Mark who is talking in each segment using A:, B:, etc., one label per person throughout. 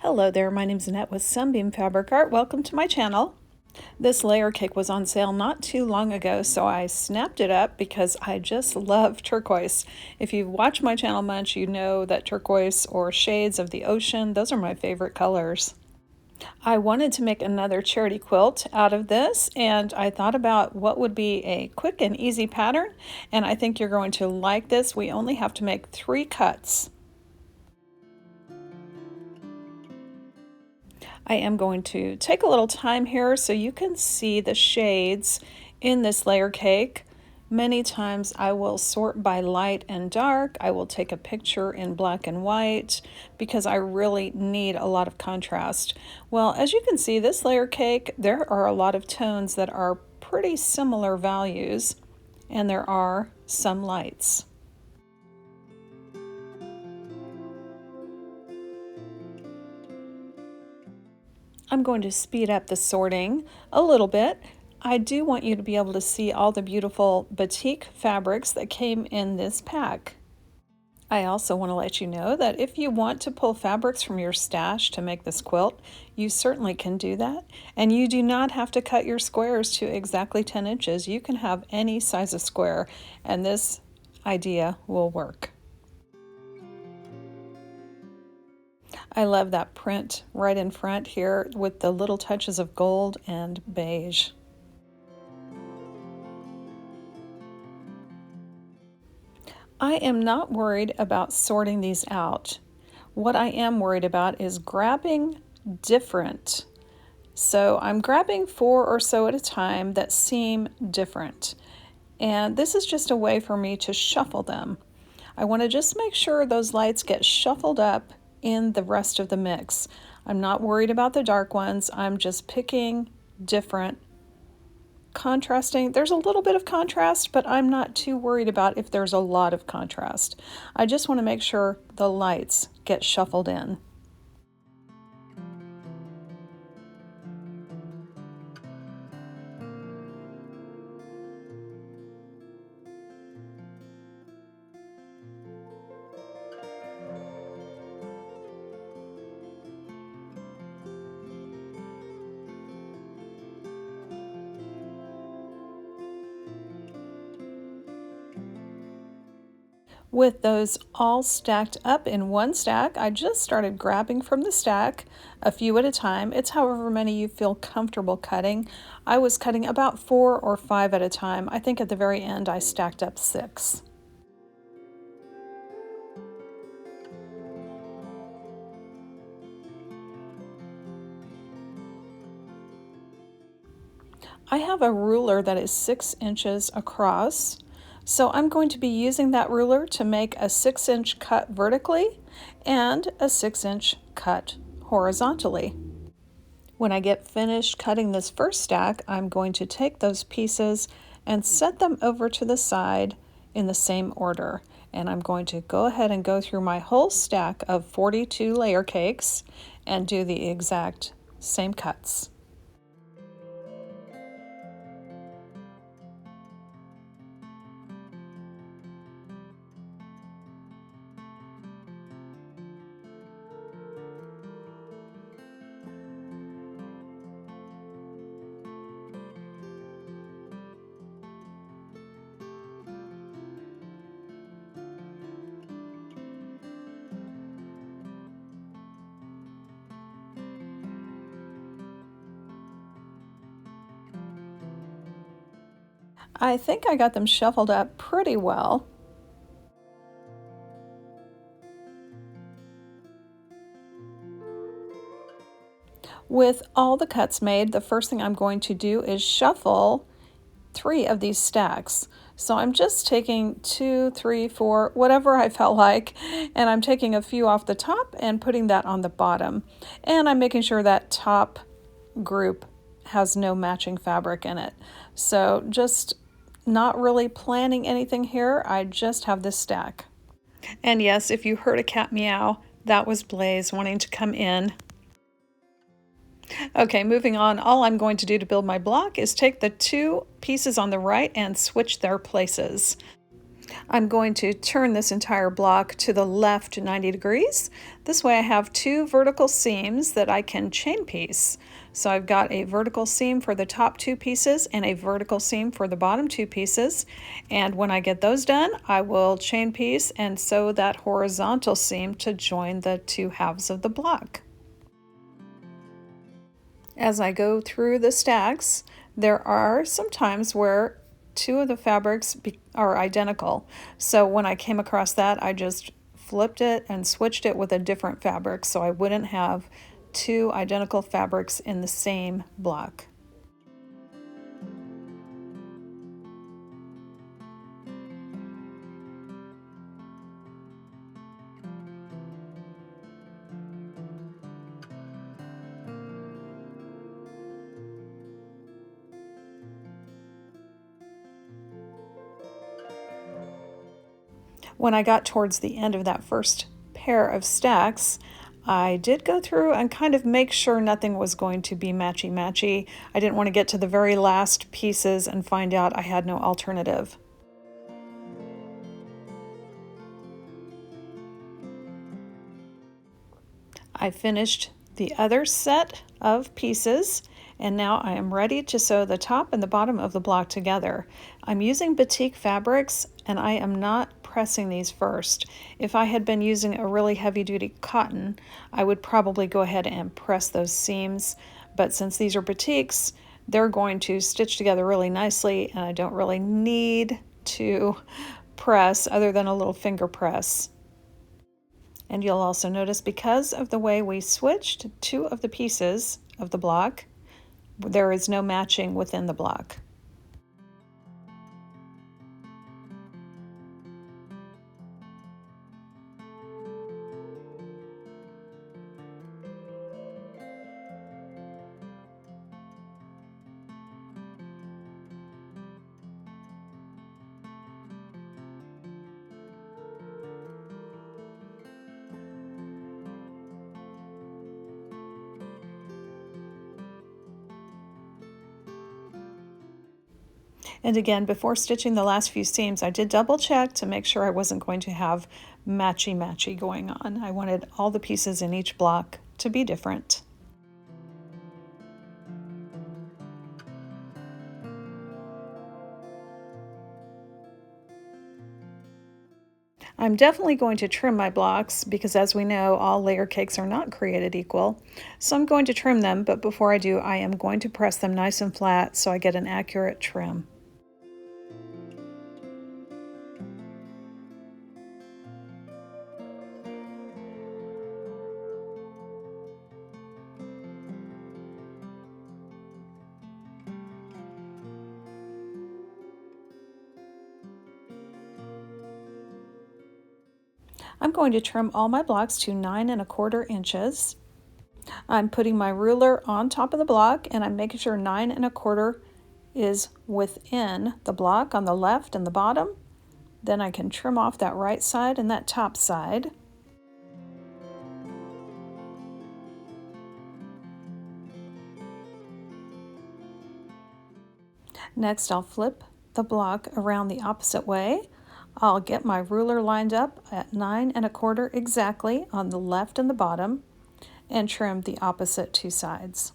A: Hello there, my name's Annette with Sunbeam Fabric Art. Welcome to my channel. This layer cake was on sale not too long ago, so I snapped it up because I just love turquoise. If you've watched my channel much, you know that turquoise or shades of the ocean, those are my favorite colors. I wanted to make another charity quilt out of this, and I thought about what would be a quick and easy pattern, and I think you're going to like this. We only have to make 3 cuts. I am going to take a little time here so you can see the shades in this layer cake. Many times I will sort by light and dark. I will take a picture in black and white because I really need a lot of contrast. Well, as you can see, this layer cake, there are a lot of tones that are pretty similar values, and there are some lights. I'm going to speed up the sorting a little bit. I do want you to be able to see all the beautiful batik fabrics that came in this pack. I also want to let you know that if you want to pull fabrics from your stash to make this quilt, you certainly can do that. And you do not have to cut your squares to exactly 10 inches. You can have any size of square, and this idea will work. I love that print right in front here with the little touches of gold and beige. I am not worried about sorting these out. What I am worried about is grabbing different. So I'm grabbing 4 or so at a time that seem different. And this is just a way for me to shuffle them. I want to just make sure those lights get shuffled up in the rest of the mix. I'm not worried about the dark ones. I'm just picking different, contrasting. There's a little bit of contrast, but I'm not too worried about if there's a lot of contrast. I just want to make sure the lights get shuffled in. With those all stacked up in one stack, I just started grabbing from the stack a few at a time. It's however many you feel comfortable cutting. I was cutting about 4 or 5 at a time. I think at the very end I stacked up 6. I have a ruler that is 6 inches across. So I'm going to be using that ruler to make a 6-inch cut vertically and a 6-inch cut horizontally. When I get finished cutting this first stack, I'm going to take those pieces and set them over to the side in the same order. And I'm going to go ahead and go through my whole stack of 42 layer cakes and do the exact same cuts. I think I got them shuffled up pretty well. With all the cuts made, the first thing I'm going to do is shuffle 3 of these stacks. So I'm just taking 2, 3, 4, whatever I felt like, and I'm taking a few off the top and putting that on the bottom. And I'm making sure that top group has no matching fabric in it. So just not really planning anything here, I just have this stack. And yes, if you heard a cat meow, that was Blaze wanting to come in. Okay, moving on, all I'm going to do to build my block is take the 2 pieces on the right and switch their places. I'm going to turn this entire block to the left 90 degrees. This way I have two vertical seams that I can chain piece. So I've got a vertical seam for the top two pieces and a vertical seam for the bottom two pieces. And when I get those done, I will chain piece and sew that horizontal seam to join the two halves of the block. As I go through the stacks, there are some times where two of the fabrics are identical. So when I came across that, I just flipped it and switched it with a different fabric so I wouldn't have two identical fabrics in the same block. When I got towards the end of that first pair of stacks, I did go through and kind of make sure nothing was going to be matchy-matchy. I didn't want to get to the very last pieces and find out I had no alternative. I finished the other set of pieces, and now I am ready to sew the top and the bottom of the block together. I'm using batik fabrics, and I am not pressing these first. If I had been using a really heavy-duty cotton, I would probably go ahead and press those seams, but since these are batiks, they're going to stitch together really nicely, and I don't really need to press other than a little finger press. And you'll also notice because of the way we switched two of the pieces of the block, there is no matching within the block. And again, before stitching the last few seams, I did double check to make sure I wasn't going to have matchy-matchy going on. I wanted all the pieces in each block to be different. I'm definitely going to trim my blocks because, as we know, all layer cakes are not created equal. So I'm going to trim them, but before I do, I am going to press them nice and flat so I get an accurate trim. I'm going to trim all my blocks to 9 1/4 inches. I'm putting my ruler on top of the block and I'm making sure 9 1/4 is within the block on the left and the bottom. Then I can trim off that right side and that top side. Next, I'll flip the block around the opposite way. I'll get my ruler lined up at 9 1/4 exactly on the left and the bottom and trim the opposite two sides.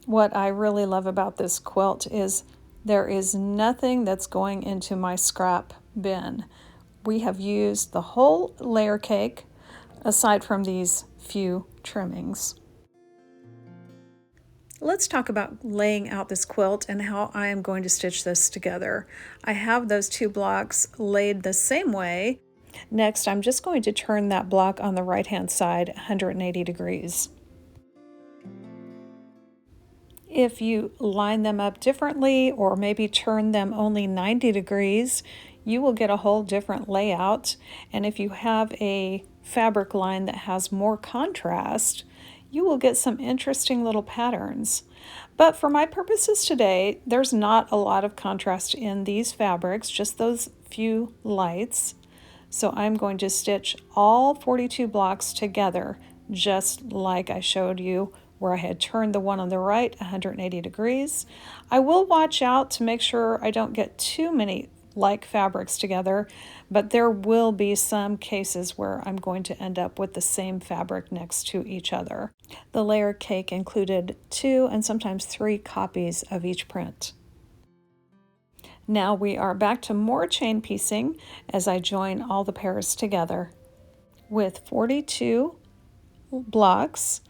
A: What I really love about this quilt is there is nothing that's going into my scrap bin. We have used the whole layer cake aside from these few trimmings. Let's talk about laying out this quilt and how I am going to stitch this together. I have those two blocks laid the same way. Next, I'm just going to turn that block on the right-hand side 180 degrees. If you line them up differently or maybe turn them only 90 degrees, you will get a whole different layout. And if you have a fabric line that has more contrast, you will get some interesting little patterns. But for my purposes today, there's not a lot of contrast in these fabrics, just those few lights. So I'm going to stitch all 42 blocks together, just like I showed you where I had turned the one on the right 180 degrees. I will watch out to make sure I don't get too many like fabrics together, but there will be some cases where I'm going to end up with the same fabric next to each other. The layer cake included 2 and sometimes 3 copies of each print. Now we are back to more chain piecing as I join all the pairs together. With 42 blocks,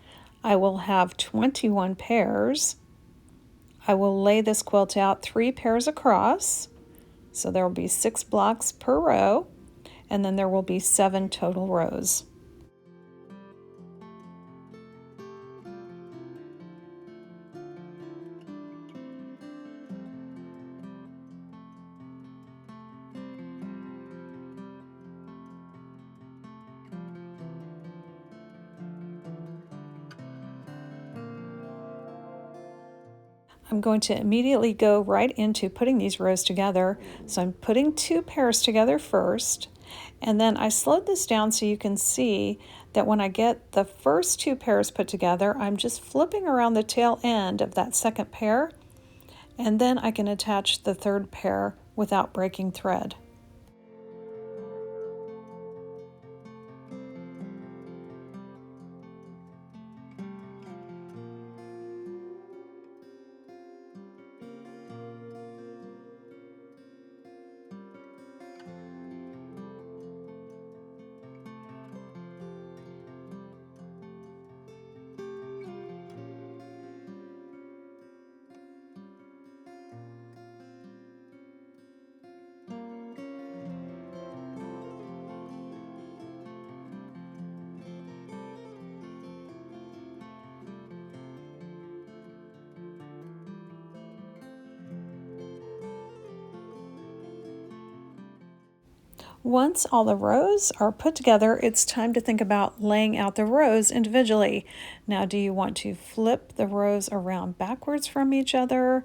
A: I will have 21 pairs. I will lay this quilt out 3 pairs across, so there will be 6 blocks per row, and then there will be 7 total rows. I'm going to immediately go right into putting these rows together. So I'm putting 2 pairs together first, and then I slowed this down so you can see that when I get the first 2 pairs put together, I'm just flipping around the tail end of that second pair, and then I can attach the third pair without breaking thread. Once all the rows are put together, it's time to think about laying out the rows individually. Now, do you want to flip the rows around backwards from each other?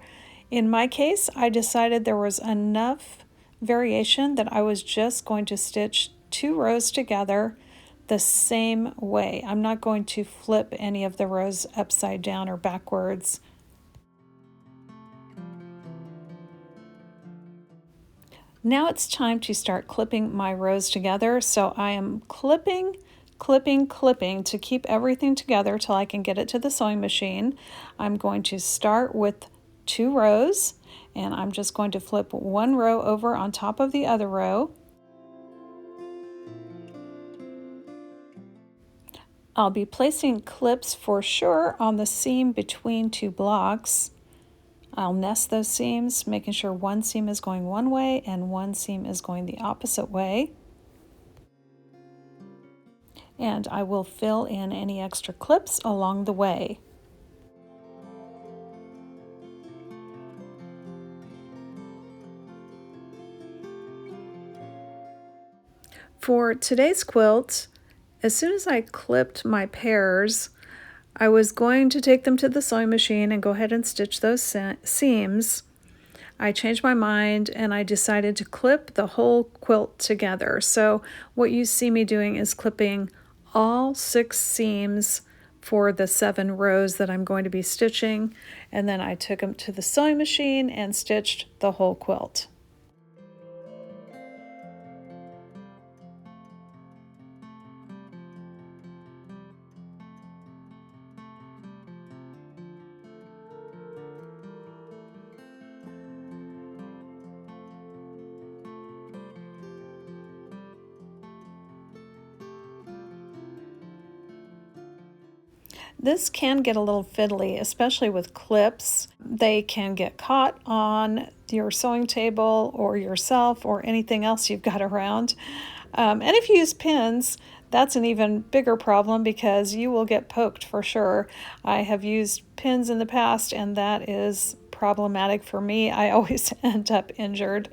A: In my case, I decided there was enough variation that I was just going to stitch 2 rows together the same way. I'm not going to flip any of the rows upside down or backwards. Now it's time to start clipping my rows together. So I am clipping to keep everything together till I can get it to the sewing machine. I'm going to start with 2 rows, and I'm just going to flip 1 row over on top of the other row. I'll be placing clips for sure on the seam between 2 blocks. I'll nest those seams, making sure one seam is going one way and one seam is going the opposite way. And I will fill in any extra clips along the way. For today's quilt, as soon as I clipped my pairs, I was going to take them to the sewing machine and go ahead and stitch those seams. I changed my mind and I decided to clip the whole quilt together. So what you see me doing is clipping all 6 seams for the 7 rows that I'm going to be stitching, and then I took them to the sewing machine and stitched the whole quilt. This can get a little fiddly, especially with clips. They can get caught on your sewing table or yourself or anything else you've got around. And if you use pins, that's an even bigger problem because you will get poked for sure. I have used pins in the past, and that is problematic for me. I always end up injured.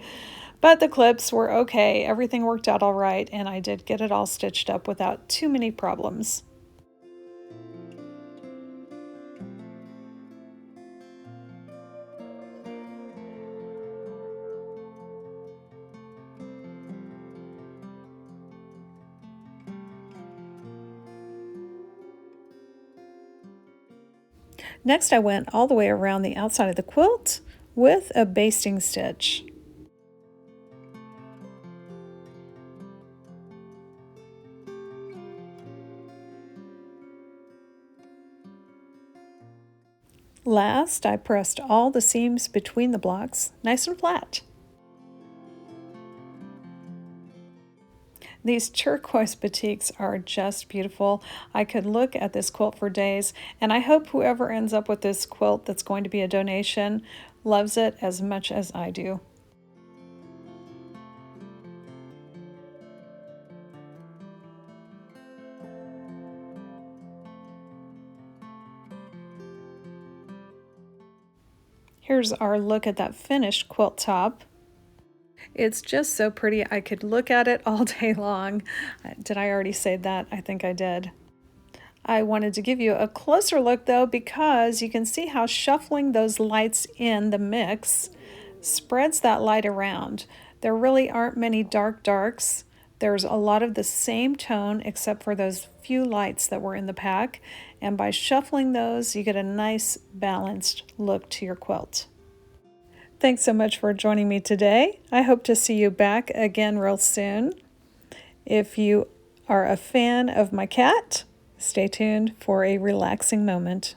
A: But the clips were okay. Everything worked out all right, and I did get it all stitched up without too many problems. Next, I went all the way around the outside of the quilt with a basting stitch. Last, I pressed all the seams between the blocks nice and flat. These turquoise batiks are just beautiful. I could look at this quilt for days, and I hope whoever ends up with this quilt that's going to be a donation loves it as much as I do. Here's our look at that finished quilt top. It's just so pretty. I could look at it all day long. Did I already say that? I think I did. I wanted to give you a closer look though, because you can see how shuffling those lights in the mix spreads that light around. There really aren't many dark darks. There's a lot of the same tone except for those few lights that were in the pack, and by shuffling those you get a nice balanced look to your quilt. Thanks so much for joining me today. I hope to see you back again real soon. If you are a fan of my cat, stay tuned for a relaxing moment.